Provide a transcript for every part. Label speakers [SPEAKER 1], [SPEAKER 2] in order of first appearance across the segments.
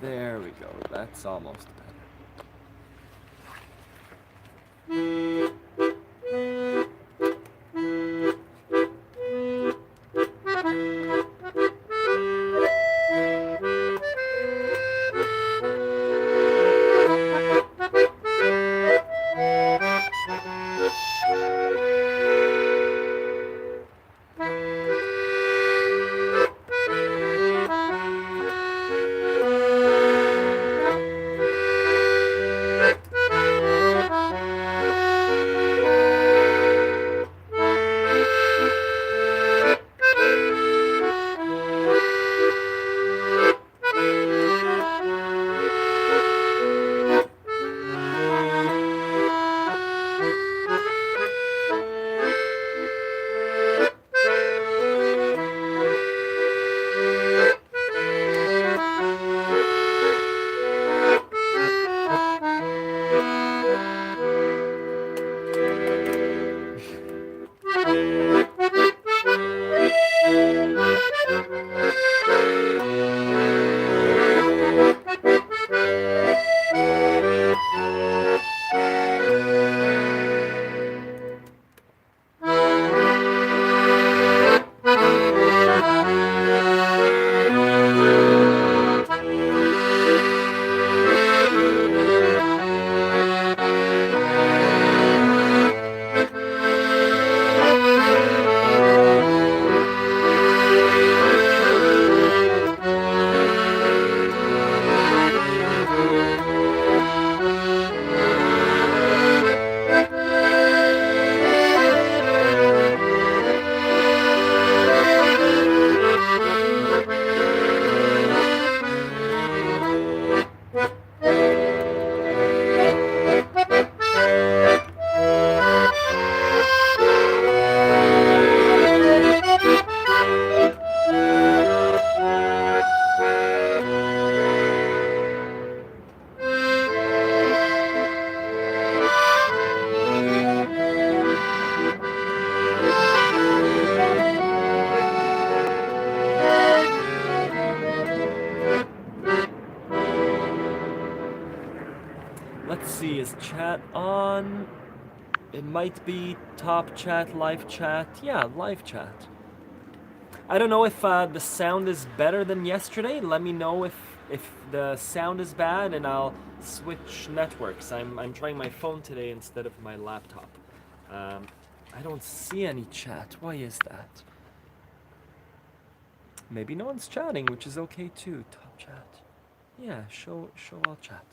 [SPEAKER 1] There we go. That's almost better. Let's see, is chat on? It might be top chat, live chat. Yeah, live chat. I don't know if the sound is better than yesterday. Let me know if the sound is bad, and I'll switch networks. I'm trying my phone today instead of my laptop. I don't see any chat. Why is that? Maybe no one's chatting, which is okay too. Top chat. Yeah, show all chat.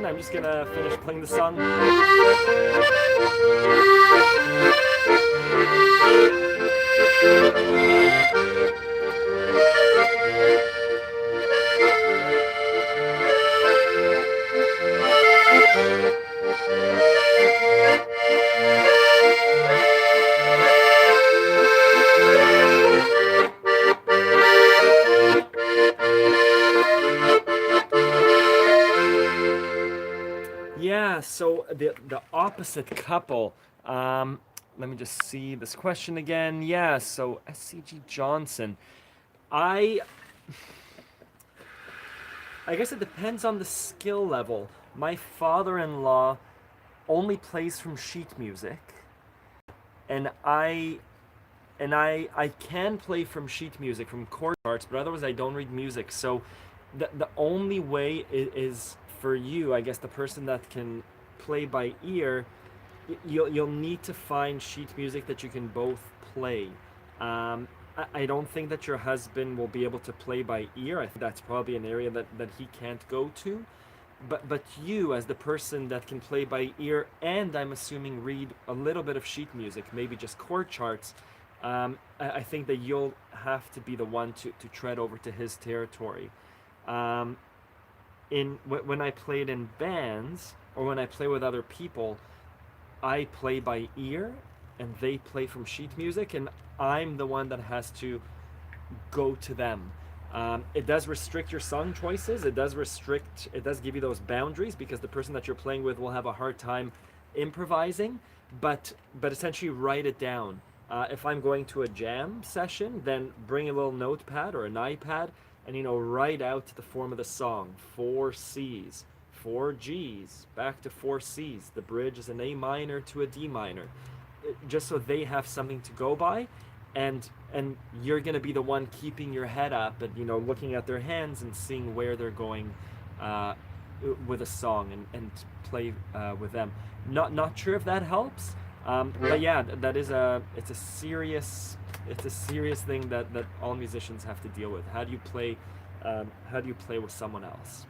[SPEAKER 1] I'm just gonna finish playing the song. So the opposite couple. Let me just see this question again. Yeah, so SCG Johnson. I guess it depends on the skill level. My father-in-law only plays from sheet music, and I can play from sheet music, from chord charts, but otherwise I don't read music. So the only way is for you, I guess, the person that can play by ear, you'll need to find sheet music that you can both play. I don't think that your husband will be able to play by ear. I think that's probably an area that he can't go to. But you, as the person that can play by ear, and I'm assuming read a little bit of sheet music, maybe just chord charts, I think that you'll have to be the one to tread over to his territory. Um, when I played in bands or when I play with other people, I play by ear and they play from sheet music, and I'm the one that has to go to them. It does restrict your song choices. It does give you those boundaries because the person that you're playing with will have a hard time improvising. But essentially, write it down. If I'm going to a jam session, then bring a little notepad or an iPad and write out the form of the song: 4 C's, 4 G's, back to 4 C's. The bridge is an A minor to a D minor, just so they have something to go by. And you're gonna be the one keeping your head up and looking at their hands and seeing where they're going with a song, and play with them. Not sure if that helps, but yeah, it's a serious thing that all musicians have to deal with. How do you play with someone else?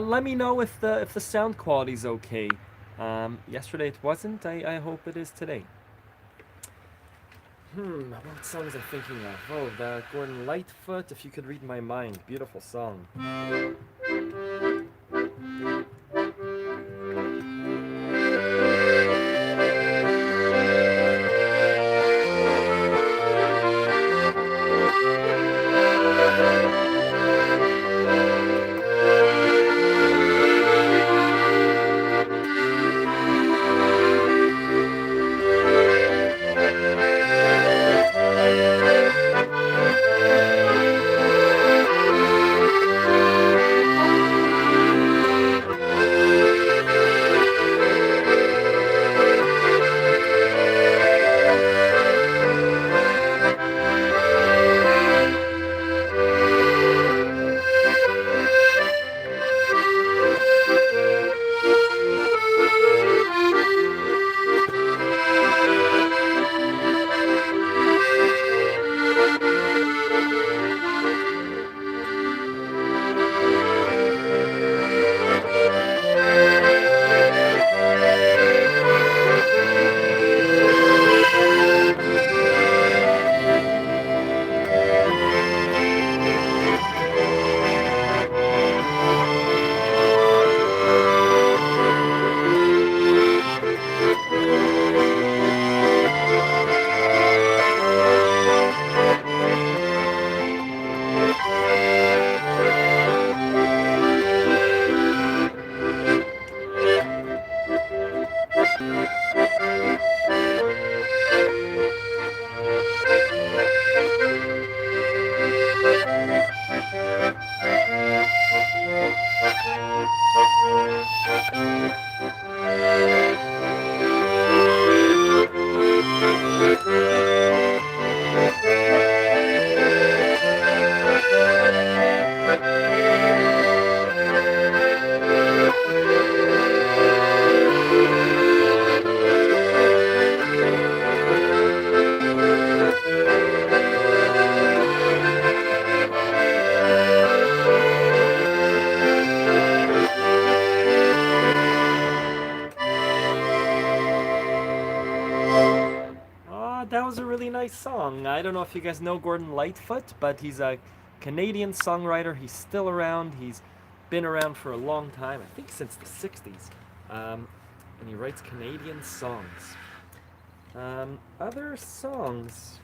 [SPEAKER 1] Let me know if the sound quality is okay. Yesterday it wasn't. I hope it is today. What songs am I thinking of? Oh, the Gordon Lightfoot, If You Could Read My Mind. Beautiful song. nice song. I don't know if you guys know Gordon Lightfoot, but he's a Canadian songwriter. He's still around. He's been around for a long time, I think since the 60s. And he writes Canadian songs. Other songs.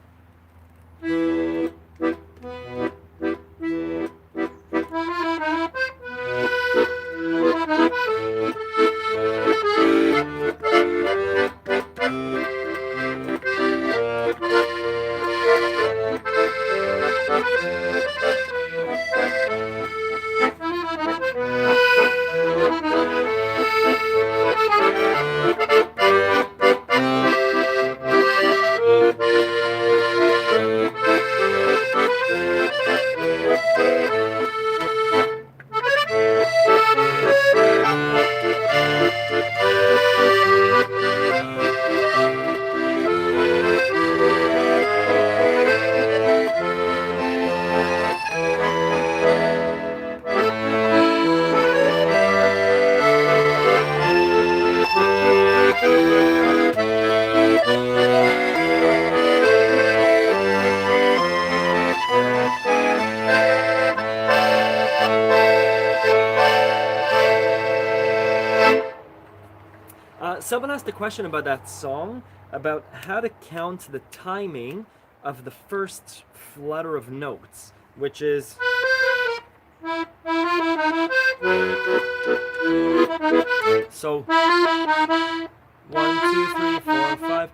[SPEAKER 1] Someone asked a question about that song, about how to count the timing of the first flutter of notes, which is... So, 1, 2, 3, 4, 5.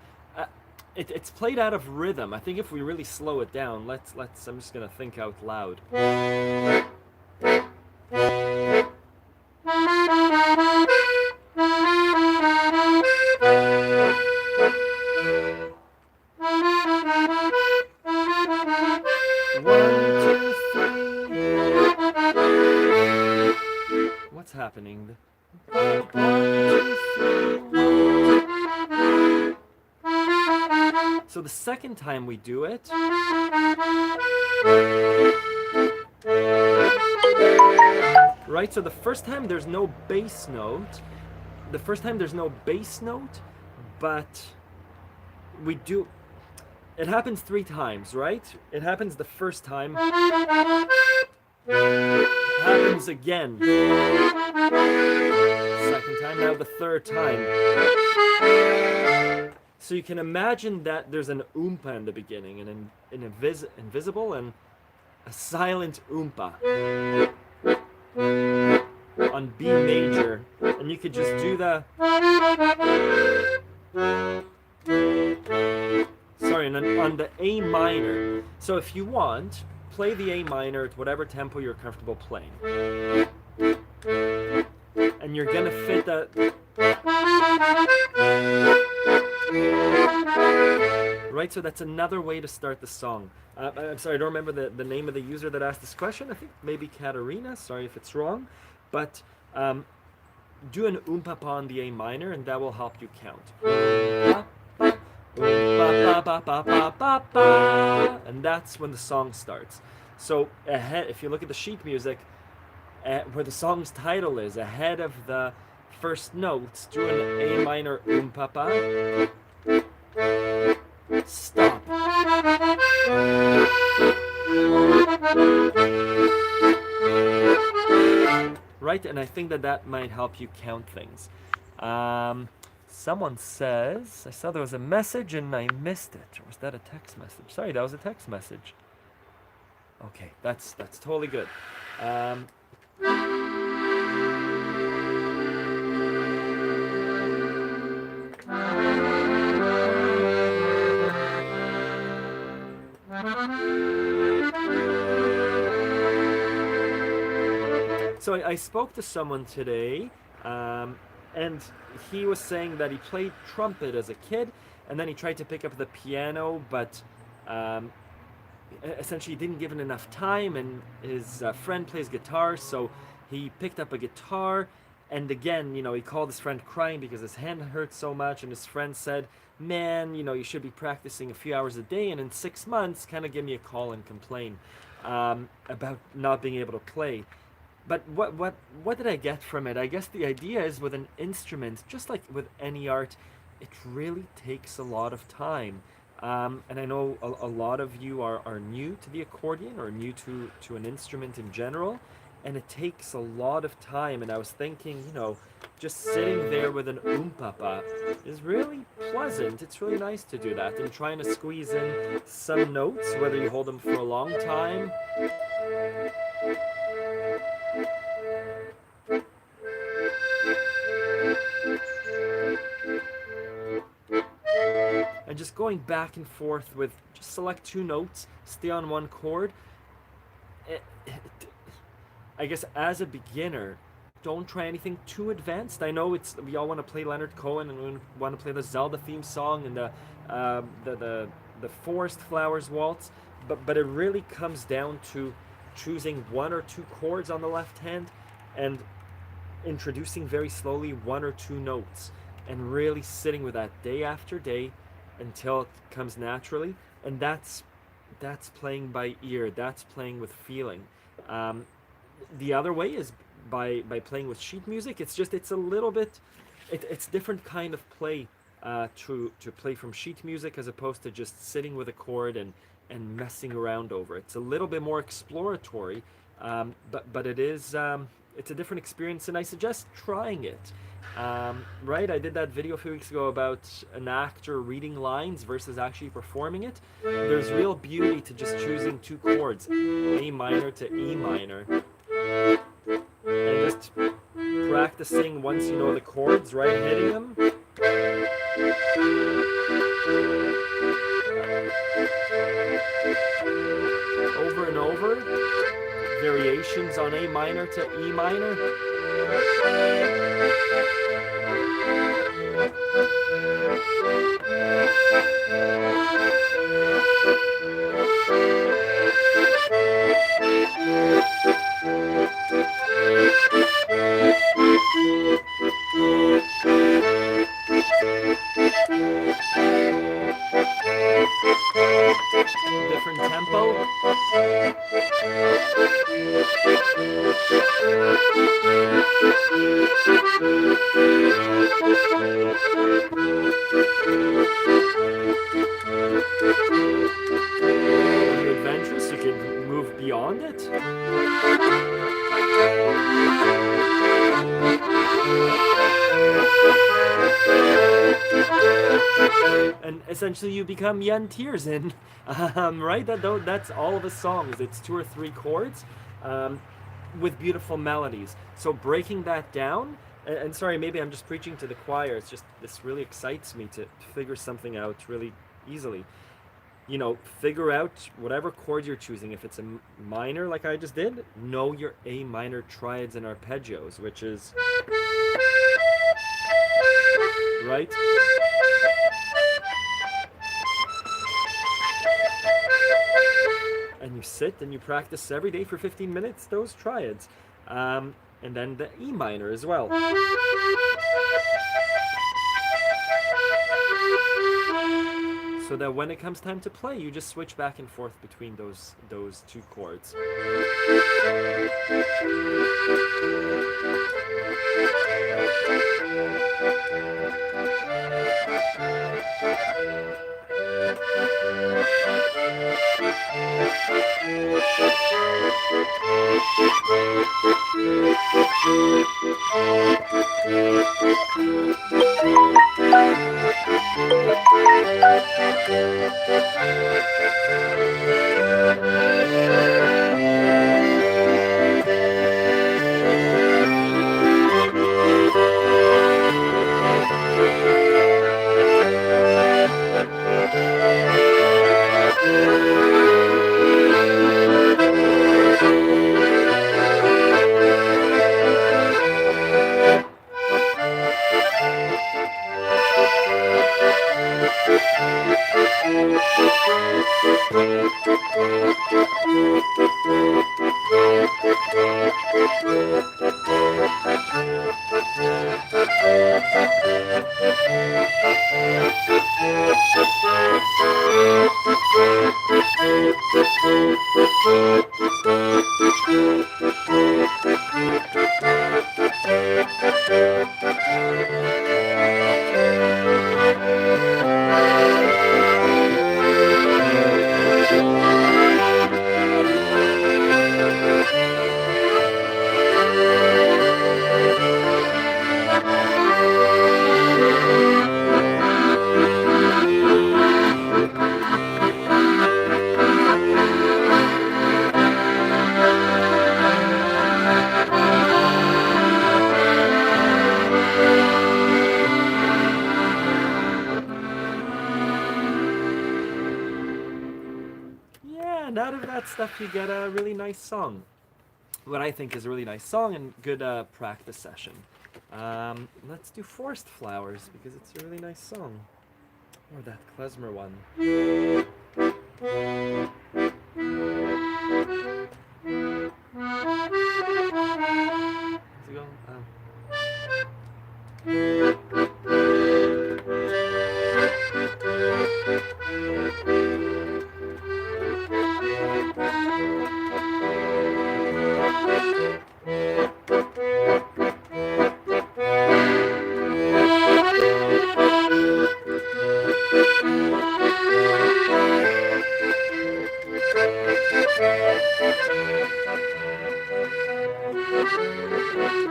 [SPEAKER 1] It's played out of rhythm. I think if we really slow it down, let's. I'm just gonna think out loud. What's happening? So the second time we do it, right? So the first time there's no bass note. The first time there's no bass note, but we do. It happens 3 times, right? It happens the first time. Happens again. Second time, now the third time. So you can imagine that there's an oompa in the beginning, an invisible and a silent oompa on B major, and you could just do the... Sorry, on the A minor. So if you want, play the A minor at whatever tempo you're comfortable playing. And you're gonna fit that... Right, so that's another way to start the song. I'm sorry, I don't remember the name of the user that asked this question. I think maybe Katarina, sorry if it's wrong. But do an oompa on the A minor, and that will help you count. And that's when the song starts. So ahead, if you look at the sheet music, where the song's title is, ahead of the first notes, do an A minor oompa. Stop. Right, and I think that might help you count things. Someone says, I saw there was a message and I missed it. Or was that a text message? Sorry, that was a text message. Okay, that's totally good. So I spoke to someone today, and he was saying that he played trumpet as a kid, and then he tried to pick up the piano, but essentially didn't give it enough time, and his friend plays guitar, so he picked up a guitar, and again, you know, he called his friend crying because his hand hurt so much, and his friend said, man, you know, you should be practicing a few hours a day, and in 6 months, kind of give me a call and complain about not being able to play. But what did I get from it? I guess the idea is with an instrument, just like with any art, it really takes a lot of time. And I know a lot of you are new to the accordion or new to an instrument in general, and it takes a lot of time. And I was thinking, just sitting there with an umpapa is really pleasant. It's really nice to do that and trying to squeeze in some notes, whether you hold them for a long time. And just going back and forth with just select two notes, stay on one chord. I guess as a beginner, don't try anything too advanced. I know we all want to play Leonard Cohen and we want to play the Zelda theme song and the Forest Flowers waltz, but it really comes down to choosing one or two chords on the left hand and introducing very slowly one or two notes and really sitting with that day after day until it comes naturally. And that's playing by ear. That's playing with feeling. The other way is by playing with sheet music. It's a little bit, it's different kind of play to play from sheet music as opposed to just sitting with a chord and messing around over it. It's a little bit more exploratory, but it's a different experience, and I suggest trying it. Right, I did that video a few weeks ago about an actor reading lines versus actually performing it. There's real beauty to just choosing two chords, A minor to E minor, and just practicing once you know the chords, right, hitting them. Over and over, variations on A minor to E minor. Different tempo. When you're adventurous, you can move beyond it. And essentially you become Yann Tiersen, right? That's all of his songs. It's two or three chords with beautiful melodies. So breaking that down, and sorry, maybe I'm just preaching to the choir. It's just, this really excites me to figure something out really easily. Figure out whatever chord you're choosing. If it's a minor, like I just did, know your A minor triads and arpeggios, which is, right? And you sit and you practice every day for 15 minutes, those triads. And then the E minor as well. So that when it comes time to play, you just switch back and forth between those two chords. and out of that stuff you get a really nice song. What I think is a really nice song and good practice session. Let's do Forest Flowers because it's a really nice song. Or that klezmer one. How's it going?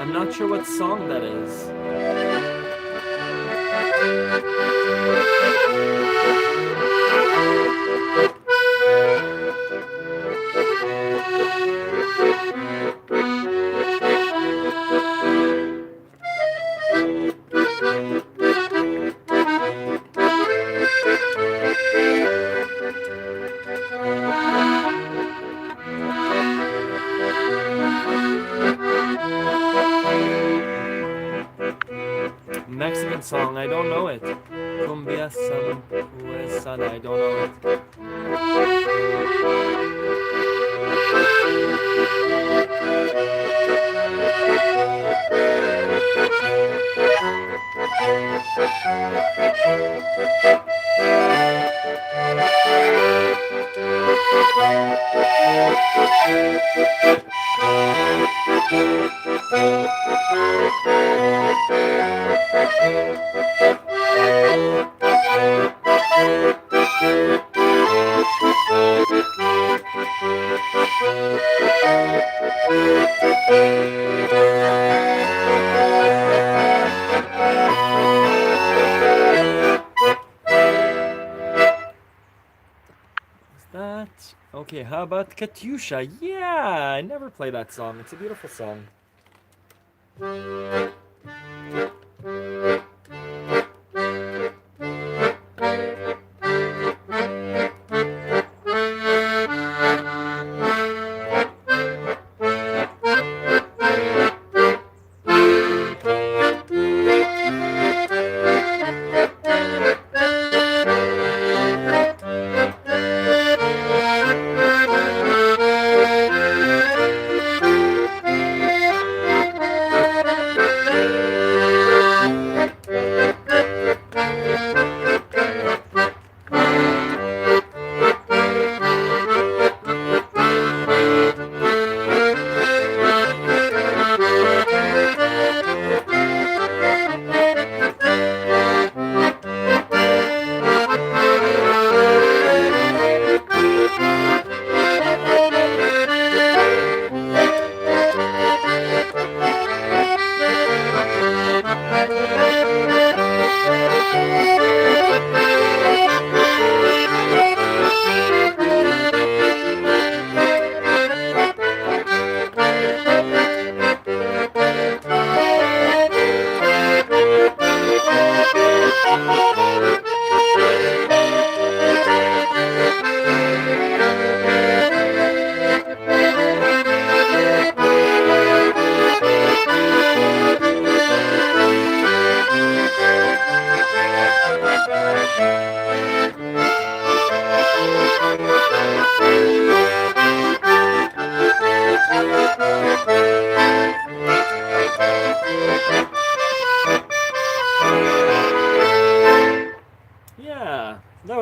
[SPEAKER 1] I'm not sure what song that is. Mexican song, I don't know it. Cumbia san, san, I don't know it. Okay, how about Katyusha? Yeah, I never play that song. It's a beautiful song.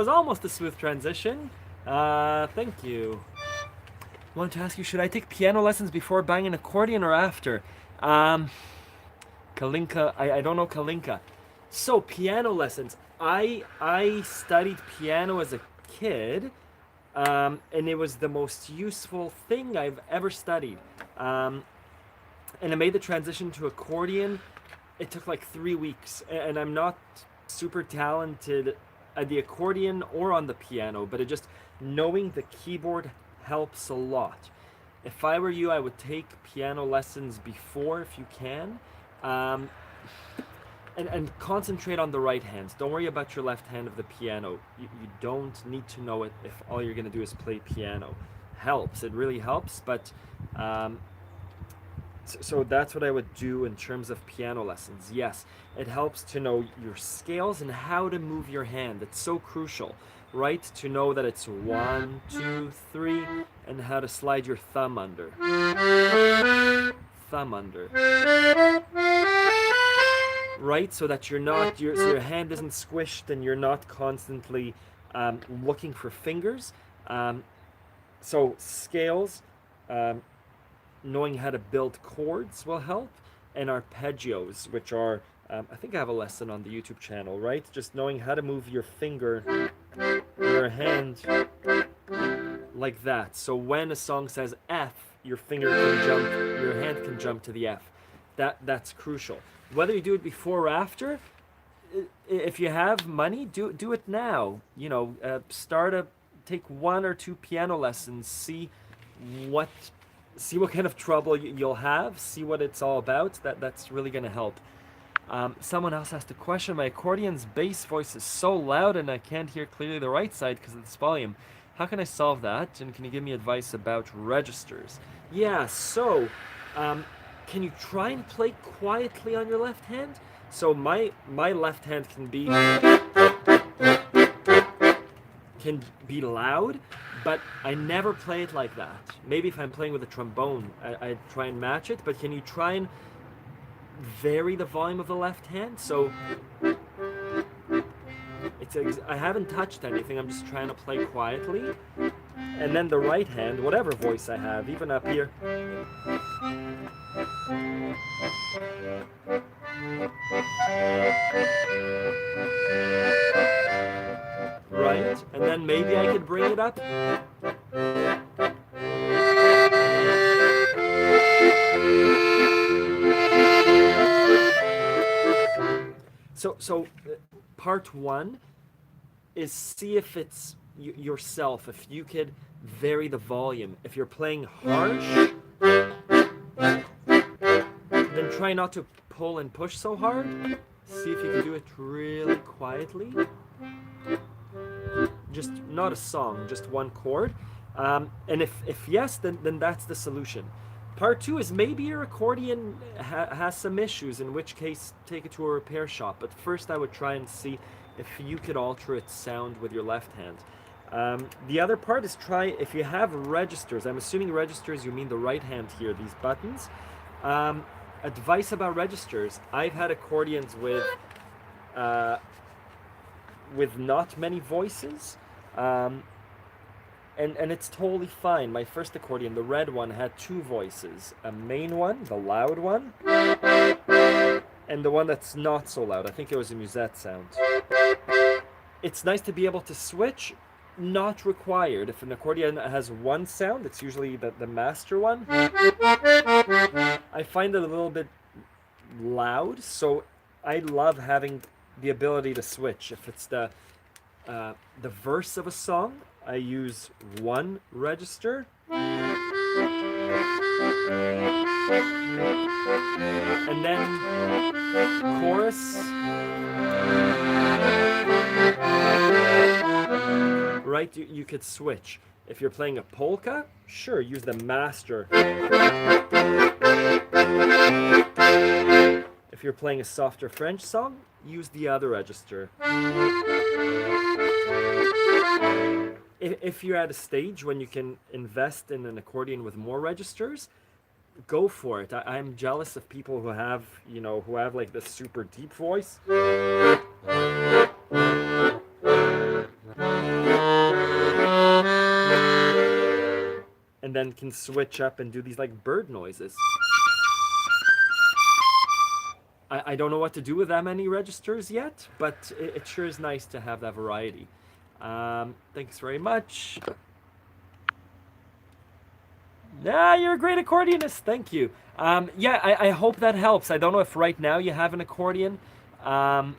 [SPEAKER 1] Almost a smooth transition. Thank you. I wanted to ask you, should I take piano lessons before buying an accordion or after? Kalinka, I don't know Kalinka. So, piano lessons. I studied piano as a kid, and it was the most useful thing I've ever studied. And I made the transition to accordion. It took like 3 weeks, and I'm not super talented at the accordion or on the piano, but it just knowing the keyboard helps a lot. If I were you, I would take piano lessons before if you can. and concentrate on the right hand. Don't worry about your left hand of the piano. You don't need to know it if all you're going to do is play piano. Helps. It really helps, but so that's what I would do in terms of piano lessons. Yes, it helps to know your scales and how to move your hand. It's so crucial, right? To know that it's 1, 2, 3, and how to slide your thumb under. Thumb under. Right, so that you're not, so your hand isn't squished and you're not constantly looking for fingers. So scales, knowing how to build chords will help, and arpeggios, which are, I think I have a lesson on the YouTube channel, right? Just knowing how to move your finger, your hand, like that. So when a song says F, your finger can jump, your hand can jump to the F. That's crucial. Whether you do it before or after, if you have money, do it now. You know, take 1 or 2 piano lessons, see what kind of trouble you'll have, see what it's all about. That's really going to help. Someone else asked a question. My accordion's bass voice is so loud and I can't hear clearly the right side because of this volume. How can I solve that? And can you give me advice about registers? Yeah, so can you try and play quietly on your left hand? So my left hand can be loud, but I never play it like that. Maybe if I'm playing with a trombone, I try and match it, but can you try and vary the volume of the left hand? So I haven't touched anything, I'm just trying to play quietly. And then the right hand, whatever voice I have, even up here. Right, and then maybe I could bring it up. So part 1 is see if it's yourself, if you could vary the volume. If you're playing harsh, then try not to pull and push so hard. See if you can do it really quietly. Just not a song, just 1 chord. And if yes, then that's the solution. Part 2 is maybe your accordion has some issues, in which case take it to a repair shop. But first I would try and see if you could alter its sound with your left hand. The other part is try, if you have registers, I'm assuming registers, you mean the right hand here, these buttons. Advice about registers, I've had accordions with not many voices, and it's totally fine. My first accordion, the red one, had 2 voices, a main one, the loud one, and the one that's not so loud. I think it was a musette sound. It's nice to be able to switch. Not required. If an accordion has 1 sound, it's usually the master one. I find it a little bit loud, so I love having the ability to switch. If it's the verse of a song, I use 1 register. And then chorus. Right, you could switch. If you're playing a polka, sure, use the master. If you're playing a softer French song, use the other register. If you're at a stage when you can invest in an accordion with more registers, go for it. I'm jealous of people who have, like this super deep voice. And then can switch up and do these like bird noises. I don't know what to do with that many registers yet, but it sure is nice to have that variety. Thanks very much. You're a great accordionist. Thank you. Yeah, I hope that helps. I don't know if right now you have an accordion. Right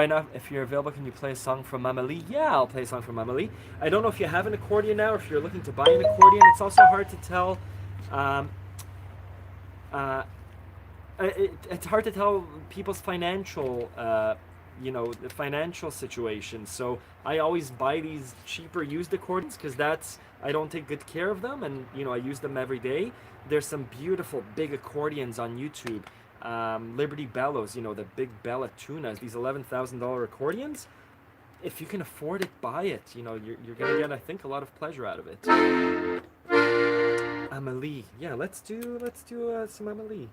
[SPEAKER 1] now, if you're available, can you play a song from Mama Lee? Yeah, I'll play a song from Mama Lee. I don't know if you have an accordion now, or if you're looking to buy an accordion. It's also hard to tell it's hard to tell people's financial, the financial situation. So I always buy these cheaper used accordions because I don't take good care of them, and I use them every day. There's some beautiful big accordions on YouTube. Liberty Bellows, the big Bella Tunas, these $11,000 accordions. If you can afford it, buy it. You're gonna get, I think, a lot of pleasure out of it. Amelie, yeah, let's do some Amelie.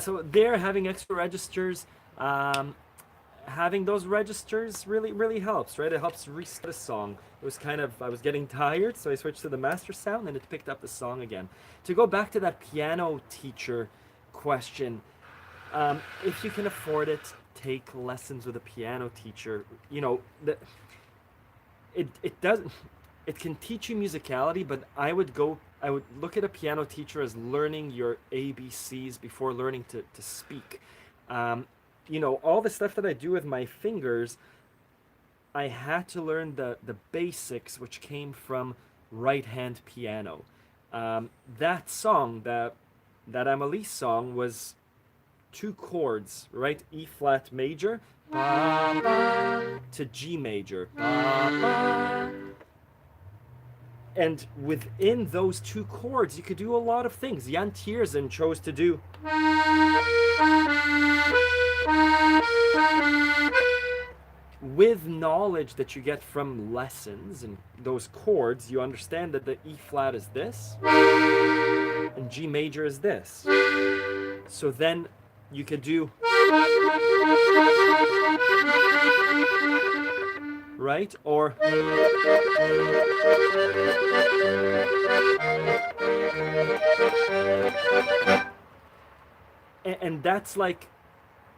[SPEAKER 1] So there, having extra registers, having those registers really helps, right? It helps reset a song. It was I was getting tired, so I switched to the master sound, and it picked up the song again. To go back to that piano teacher question, if you can afford it, take lessons with a piano teacher. It doesn't. It can teach you musicality, but I would look at a piano teacher as learning your ABCs before learning to speak. All the stuff that I do with my fingers, I had to learn the basics, which came from right-hand piano. That song, that Amelie song, was 2 chords, right? E flat major, ba, ba, to G major, ba, ba. And within those 2 chords, you could do a lot of things. Yann Tiersen chose to do. With knowledge that you get from lessons and those chords, you understand that the E flat is this, and G major is this. So then you could do, right? Or and that's like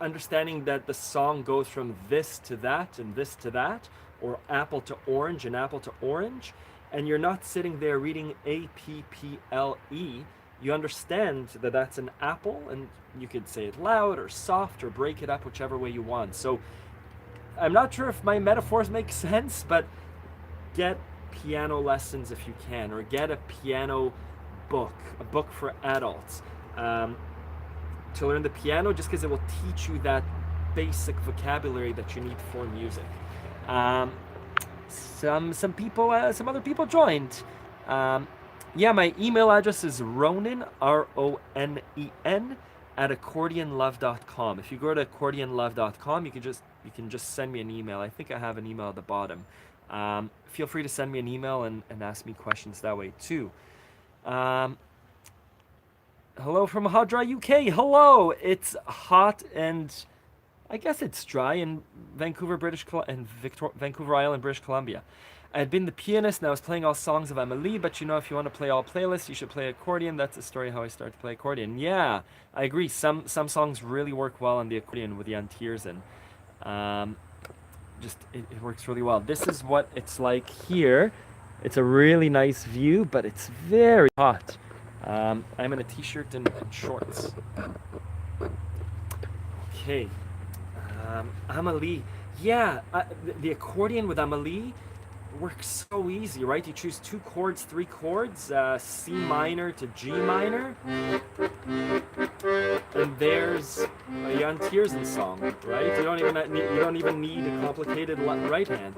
[SPEAKER 1] understanding that the song goes from this to that and this to that, or apple to orange and apple to orange, and you're not sitting there reading A-P-P-L-E. You understand that that's an apple, and you could say it loud or soft or break it up whichever way you want. So I'm not sure if my metaphors make sense, but get piano lessons if you can, or get a piano book, a book for adults, to learn the piano, just because it will teach you that basic vocabulary that you need for music. Some other people joined. My email address is Ronen, RONEN, at accordionlove.com. If you go to accordionlove.com, you can just you can just send me an email. I think I have an email at the bottom. Feel free to send me an email and ask me questions that way too. Hello from Hot Dry UK. Hello! It's hot and I guess it's dry in Vancouver, Vancouver Island, British Columbia. I had been the pianist and I was playing all songs of Amelie, but you know, if you want to play all playlists, you should play accordion. That's the story how I started to play accordion. Yeah, I agree. Some songs really work well on the accordion with Yann Tiersen. It works really well. This is what it's like here. It's a really nice view, but it's very hot. I'm in a t-shirt and shorts. Okay. Amelie. Yeah, the accordion with Amelie works so easy, right? You choose 2 chords, 3 chords, C minor to G minor, and there's a Yann Tiersen song, right? You don't even need a complicated right hand.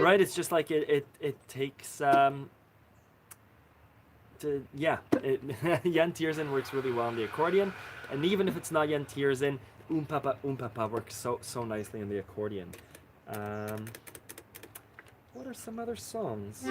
[SPEAKER 1] Right, it's just like it takes Yann Tiersen works really well on the accordion, and even if it's not Yann Tiersen, Papa works so nicely on the accordion. What are some other songs?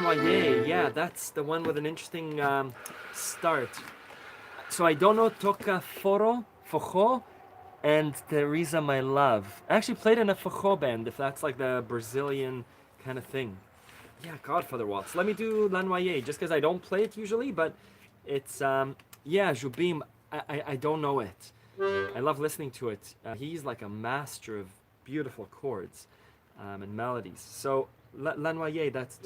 [SPEAKER 1] Noyee, yeah, that's the one with an interesting start. So I don't know Toca Forró, and Teresa My Love. I actually played in a forró band, if that's like the Brazilian kind of thing. Yeah, Godfather Waltz. Let me do La Noyée, just because I don't play it usually, but it's, yeah, Jobim, I don't know it. I love listening to it. He's like a master of beautiful chords and melodies. So, La Noyée, that's...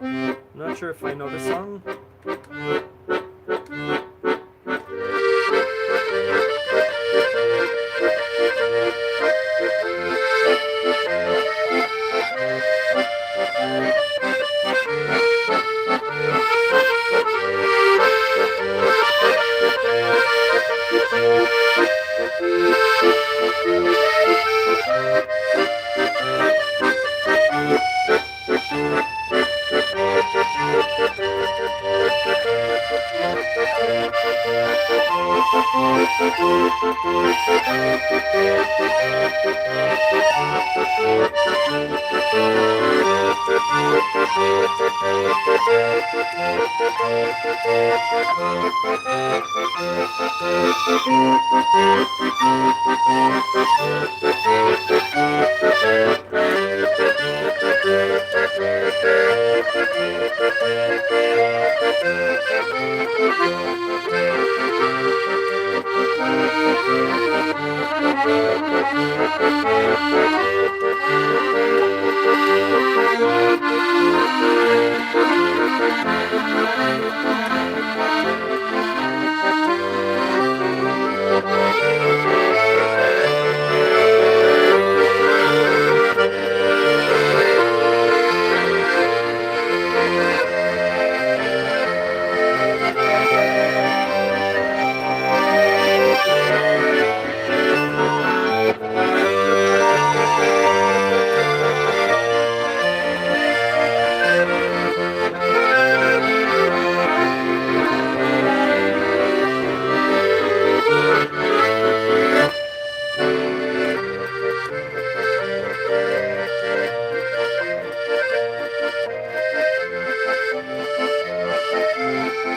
[SPEAKER 1] I'm not sure if I know the song.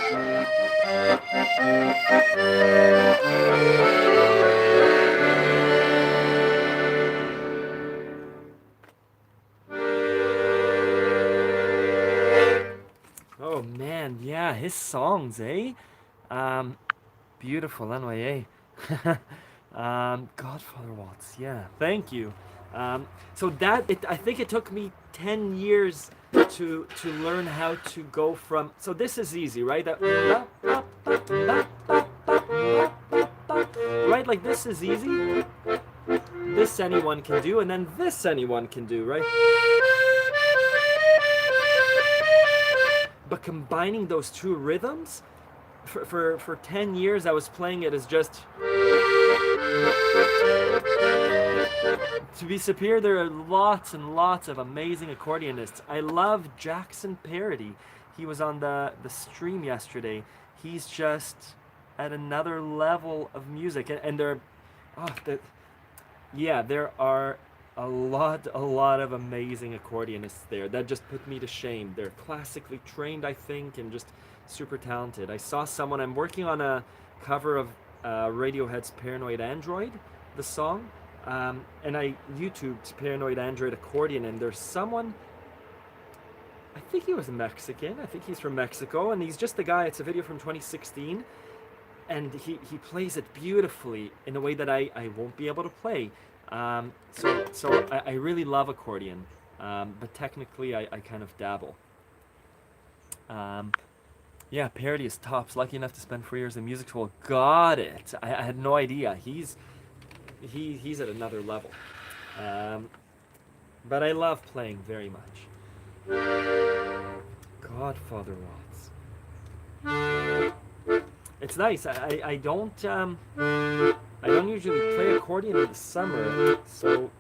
[SPEAKER 1] Oh man, yeah, his songs, eh? Um, Beautiful, Noyee. Godfather Waltz, yeah, thank you. So I think it took me 10 years to learn how to go from. So this is easy, right? Right, like this is easy. This anyone can do, and then this anyone can do, right? But combining those two rhythms, for 10 years I was playing it as just. To be superior, there are lots and lots of amazing accordionists. I love Jackson Parody. He was on the stream yesterday. He's just at another level of music, and there are a lot of amazing accordionists there that just put me to shame. They're classically trained, I think, and just super talented. I saw someone. I'm working on a cover of Radiohead's Paranoid Android, the song, and I YouTubed Paranoid Android accordion, and there's someone, I think he was Mexican, I think he's from Mexico, and he's just the guy. It's a video from 2016, and he plays it beautifully in a way that I won't be able to play. So I really love accordion, but technically I kind of dabble. Yeah, Parody is tops. Lucky enough to spend 4 years in music school. Got it. I had no idea. He's at another level. But I love playing very much. Godfather Waltz. It's nice. I don't usually play accordion in the summer, so.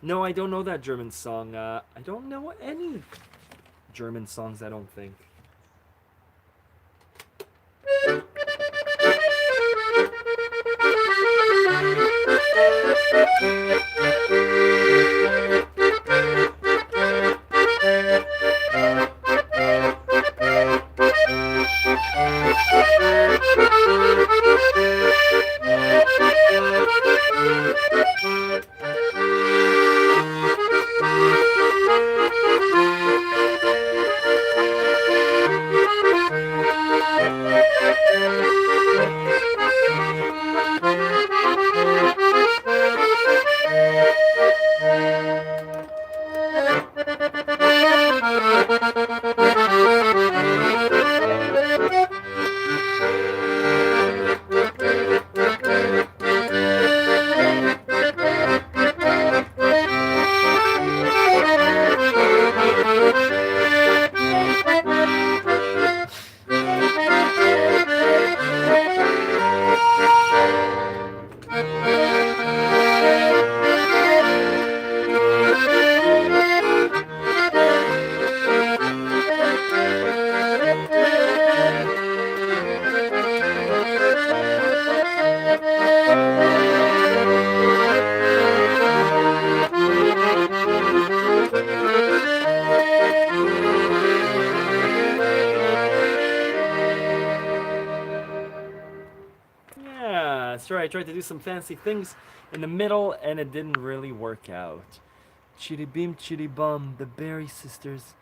[SPEAKER 1] No, I don't know that German song. I don't know any German songs, I don't think. Sorry, I tried to do some fancy things in the middle, and it didn't really work out. Chitty Beam, Chitty Bum, the Berry Sisters.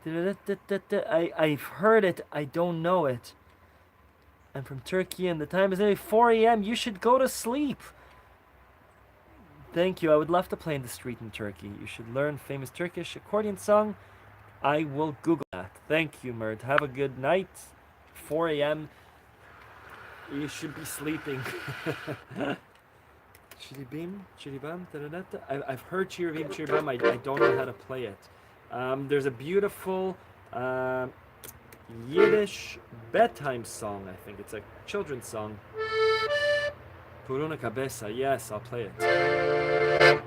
[SPEAKER 1] I've heard it, I don't know it. I'm from Turkey, and the time is nearly 4 a.m. You should go to sleep. Thank you, I would love to play in the street in Turkey. You should learn famous Turkish accordion song. I will Google that. Thank you, Mert. Have a good night. 4 a.m. You should be sleeping. Chiribim, Chiribam, I've heard Chiribim, Chiribam. I don't know how to play it. There's a beautiful Yiddish bedtime song, I think. It's a children's song. Puruna Cabeza. Yes, I'll play it.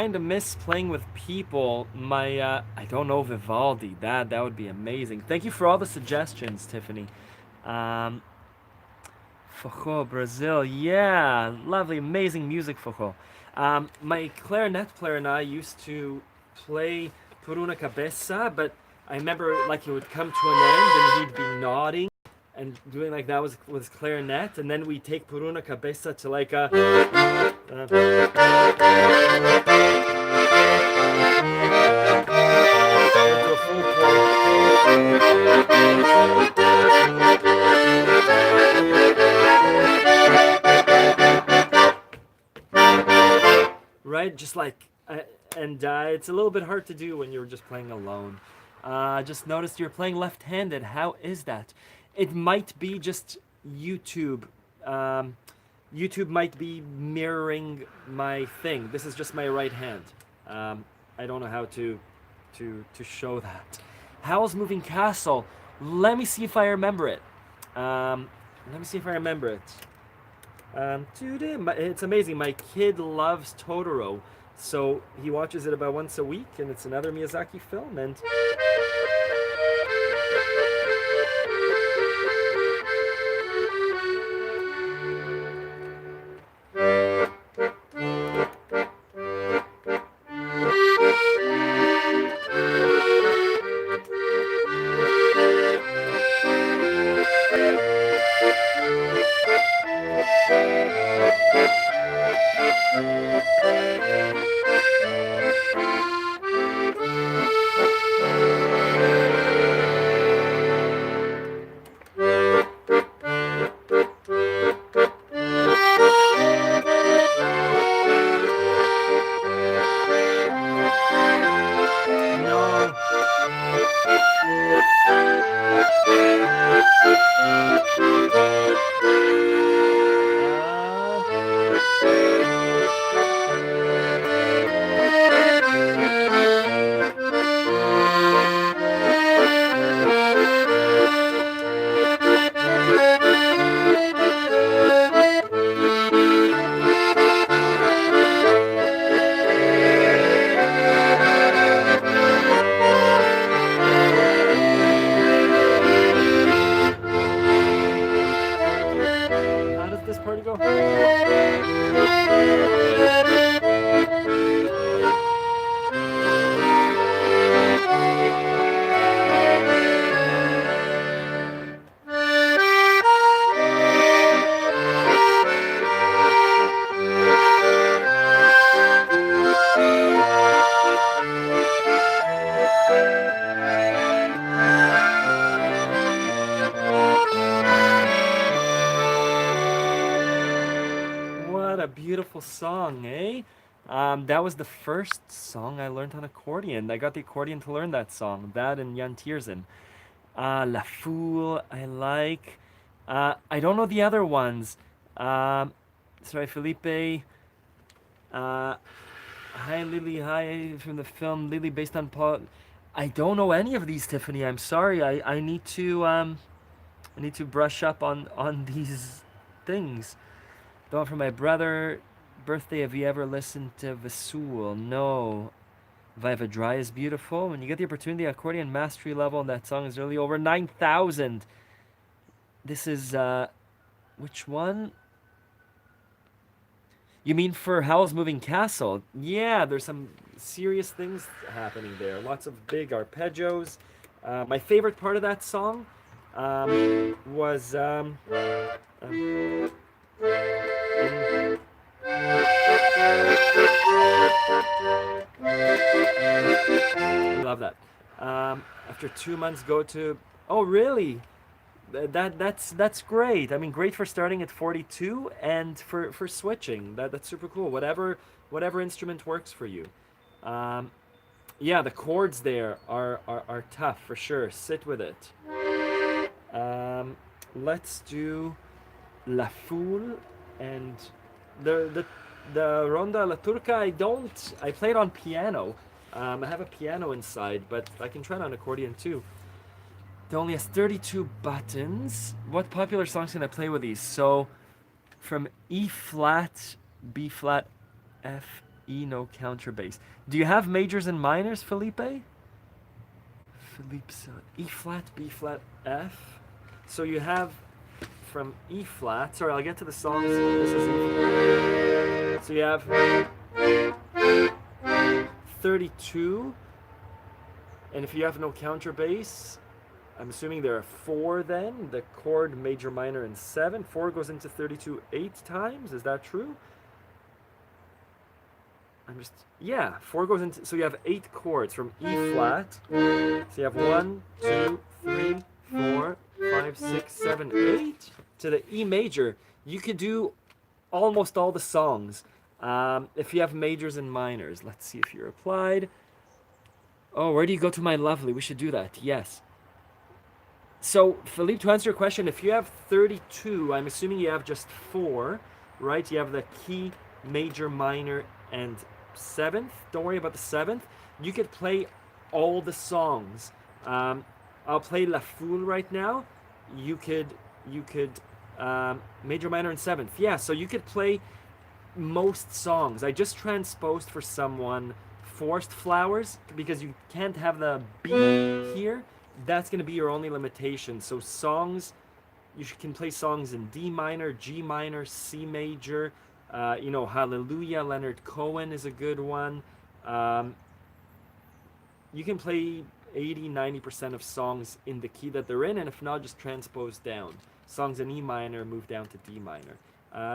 [SPEAKER 1] kind of miss playing with people. I don't know Vivaldi. That would be amazing. Thank you for all the suggestions, Tiffany. Forró, Brazil. Yeah, lovely, amazing music, forró. My clarinet player and I used to play Por una Cabeça, but I remember like it would come to an end and he'd be nodding and doing like that with his clarinet, and then we take Por una Cabeça to like a right, just like and it's a little bit hard to do when you're just playing alone. Just noticed you're playing left-handed. How is that? It might be just YouTube. YouTube might be mirroring my thing. This is just my right hand. I don't know how to show that. Howl's Moving Castle. Let me see if I remember it. It's amazing. My kid loves Totoro, so he watches it about once a week, and it's another Miyazaki film, and a beautiful song, eh? That was the first song I learned on accordion. I got the accordion to learn that song. That and Yann Tiersen. La Foule, I like. I don't know the other ones. Sorry, Felipe. Hi, Lily. Hi, from the film Lily, based on Paul. I don't know any of these, Tiffany. I'm sorry. I need to brush up on these things. The one for my brother birthday. Have you ever listened to Vasul? No. Viva Dry is beautiful. When you get the opportunity, accordion mastery level on that song is nearly over 9,000. This is which one? You mean for Howl's Moving Castle? Yeah, there's some serious things happening there. Lots of big arpeggios. My favorite part of that song was love that. After 2 months, go to. Oh, really? That's great. I mean, great for starting at 42 and for switching. That's super cool. Whatever instrument works for you. Yeah, the chords there are tough for sure. Sit with it. Let's do La Foule and the Ronda La Turca. I play it on piano. I have a piano inside, but I can try it on accordion too. It only has 32 buttons. What popular songs can I play with these? So, from E flat, B flat, F, E, no counter bass. Do you have majors and minors, Felipe? E flat, B flat, F. So you have from E flat. Sorry, I'll get to the songs. This is E flat. So you have 32. And if you have no counter bass, I'm assuming there are 4 then. The chord, major, minor, and 7. 4 goes into 32 8 times. Is that true? Yeah, 4 goes into, so you have 8 chords from E flat. So you have 1, 2, 3, 4, 5, 6, 7, 8 to the E major. You could do almost all the songs if you have majors and minors. Let's see if you're applied. Oh, where do you go to, my lovely? We should do that. Yes. So, Philippe, to answer your question, if you have 32, I'm assuming you have just 4, right? You have the key, major, minor, and 7th. Don't worry about the 7th. You could play all the songs. I'll play La Foule right now. You could major, minor, and 7th. Yeah, so you could play most songs. I just transposed for someone Forced Flowers because you can't have the B here. That's going to be your only limitation. So songs, you can play songs in D minor, G minor, C major. Hallelujah, Leonard Cohen is a good one. You can play 80-90% of songs in the key that they're in, and if not, just transpose down. Songs in E minor, move down to D minor.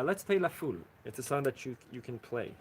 [SPEAKER 1] Let's play La Foule. It's a song that you can play.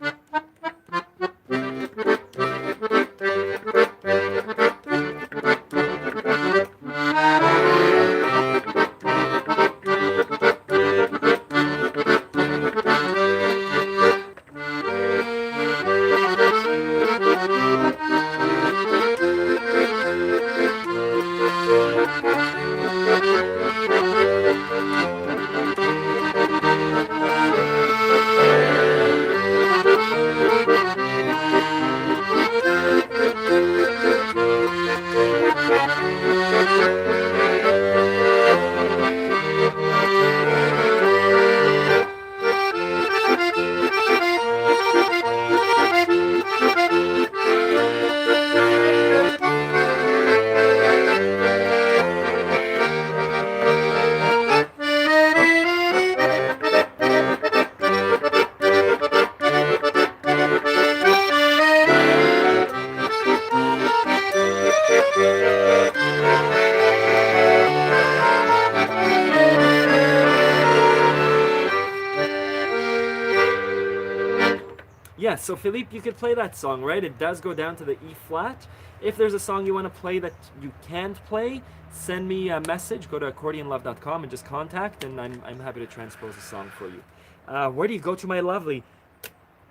[SPEAKER 1] Yeah, so Philippe, you could play that song, right? It does go down to the E flat. If there's a song you want to play that you can't play, send me a message. Go to accordionlove.com and just contact, and I'm happy to transpose a song for you. Where do you go to, my lovely?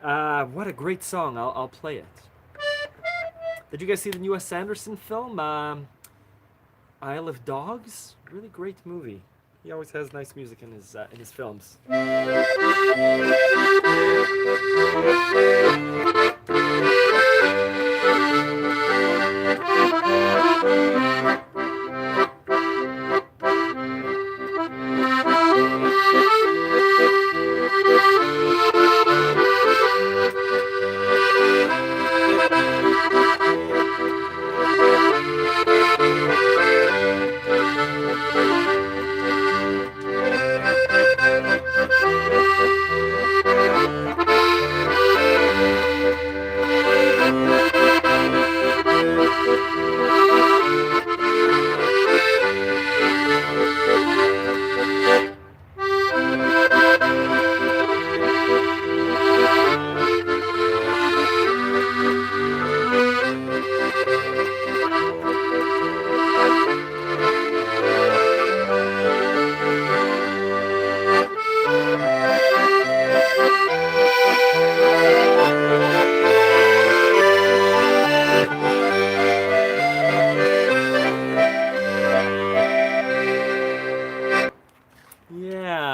[SPEAKER 1] What a great song. I'll play it. Did you guys see the new Wes Anderson film, Isle of Dogs? Really great movie. He always has nice music in his films.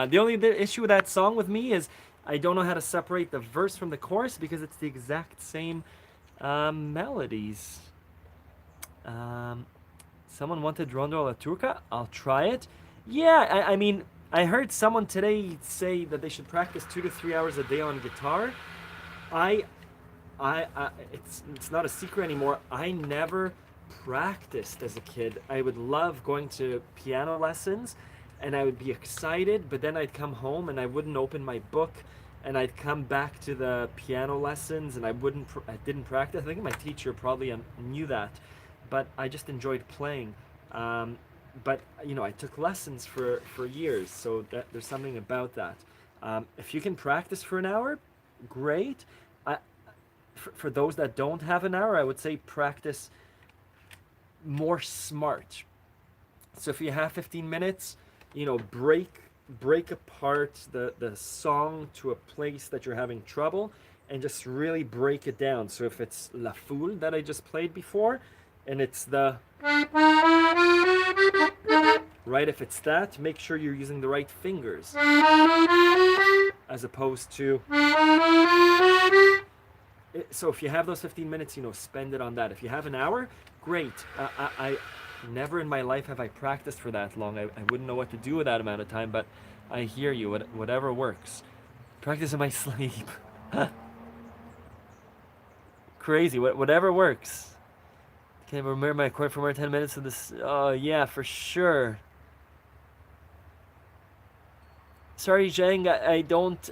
[SPEAKER 1] The only issue with that song with me is I don't know how to separate the verse from the chorus because it's the exact same melodies. Someone wanted Rondo alla Turca. I'll try it. Yeah, I mean, I heard someone today say that they should practice 2 to 3 hours a day on guitar. It's not a secret anymore. I never practiced as a kid. I would love going to piano lessons, and I would be excited, but then I'd come home and I wouldn't open my book, and I'd come back to the piano lessons and I didn't practice. I think my teacher probably knew that, but I just enjoyed playing. But you know, I took lessons for years, so there's something about that. If you can practice for an hour, great. For those that don't have an hour, I would say practice more smart. So if you have 15 minutes, you know, break apart the song to a place that you're having trouble and just really break it down. So if it's La Foule that I just played before, and it's the right, if it's that, make sure you're using the right fingers as opposed to. So if you have those 15 minutes, you know, spend it on that. If you have an hour, great. I never in my life have I practiced for that long. I wouldn't know what to do with that amount of time, but I hear you. Whatever works. Practice in my sleep. Crazy. Whatever works. Can I remember my chord for more than 10 minutes of this? Oh, yeah, for sure. Sorry, Zhang, I don't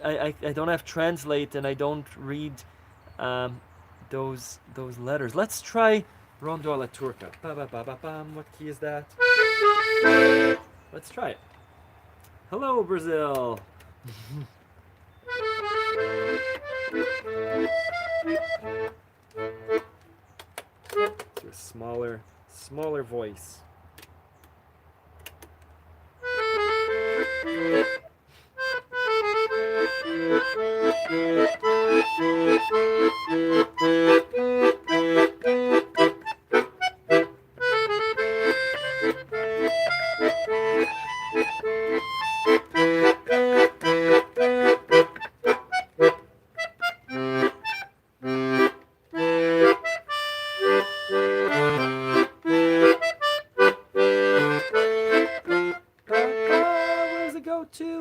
[SPEAKER 1] have Translate, and I don't read those letters. Let's try Rondo alla Turca. Ba ba ba ba bam. What key is that? Let's try it. Hello, Brazil. To a smaller voice. Where does it go to?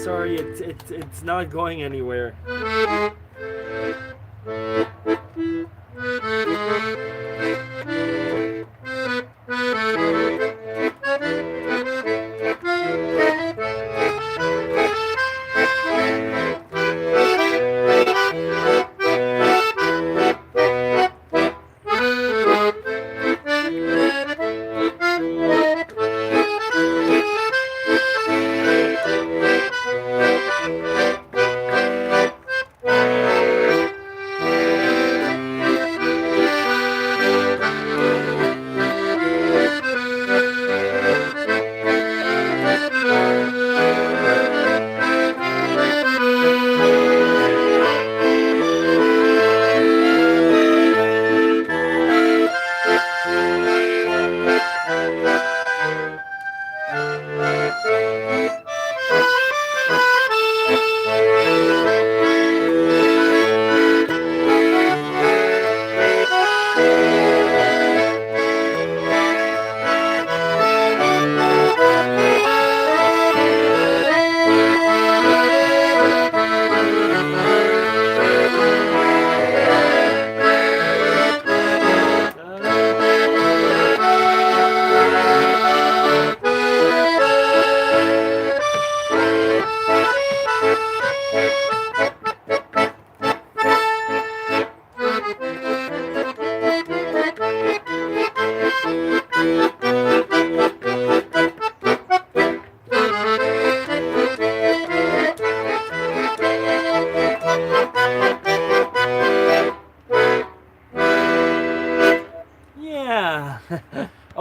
[SPEAKER 1] Sorry, it's not going anywhere.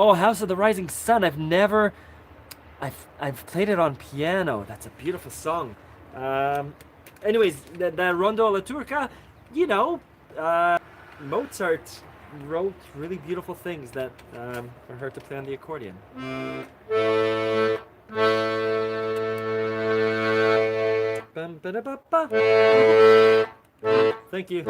[SPEAKER 1] Oh, House of the Rising Sun. I've played it on piano. That's a beautiful song. Anyways, the Rondo alla Turca, you know, Mozart wrote really beautiful things that are hard to play on the accordion. Thank you.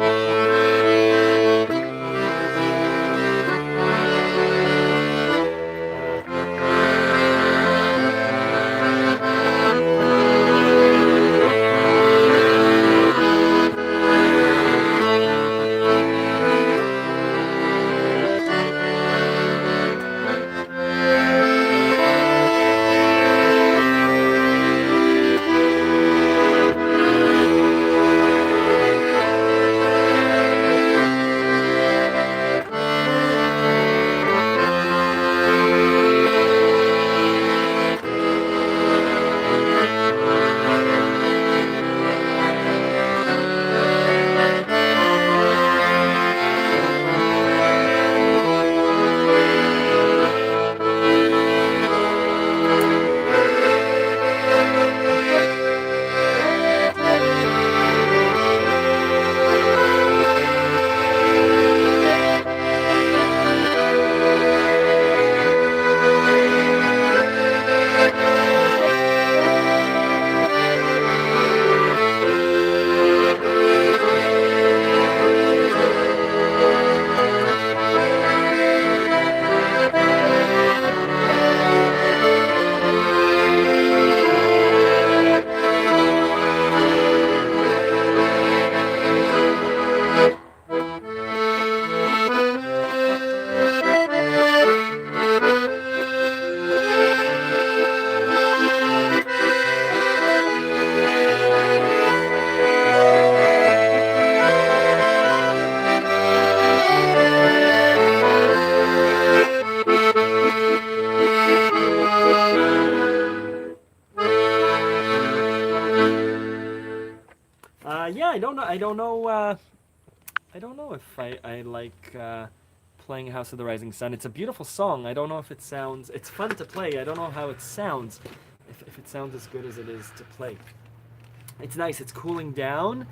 [SPEAKER 1] Yeah, I don't know. I don't know if I like playing House of the Rising Sun. It's a beautiful song. I don't know if it sounds. It's fun to play. I don't know how it sounds. If it sounds as good as it is to play. It's nice. It's cooling down.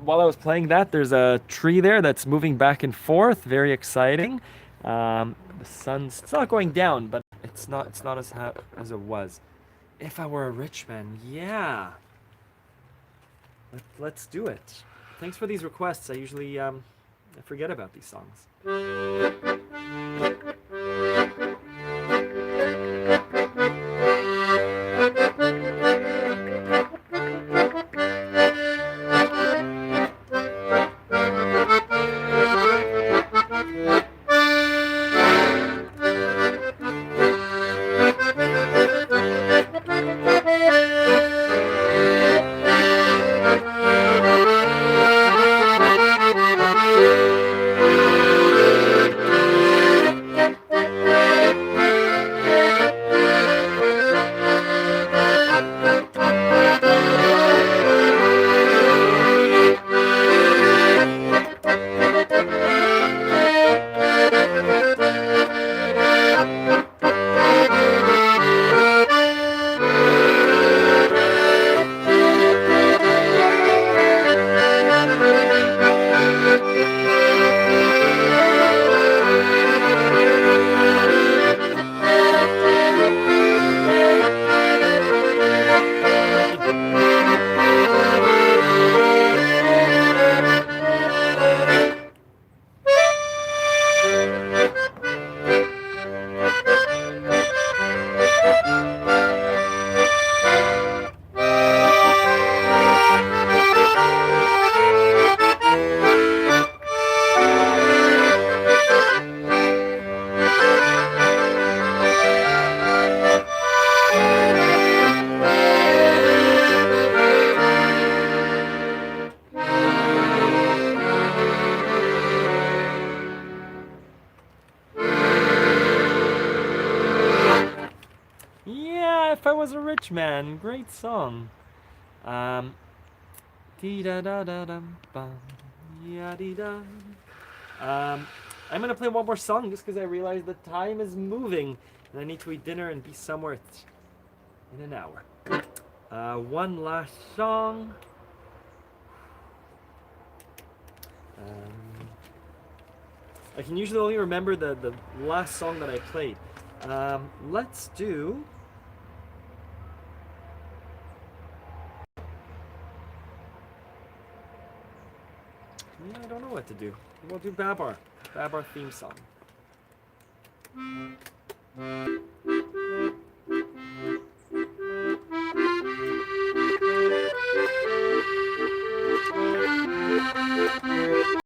[SPEAKER 1] While I was playing that, there's a tree there that's moving back and forth. Very exciting. The sun's. It's not going down, but it's not as it was. If I were a rich man, yeah. Let's do it. Thanks for these requests. I usually I forget about these songs. If I Was a Rich Man. Great song. Dee da da da dum bum. Ya dee da. I'm gonna play one more song just because I realize the time is moving and I need to eat dinner and be somewhere in an hour. One last song. I can usually only remember the last song that I played. Let's do... Yeah, I don't know what to do. We'll do Babar. Babar theme song.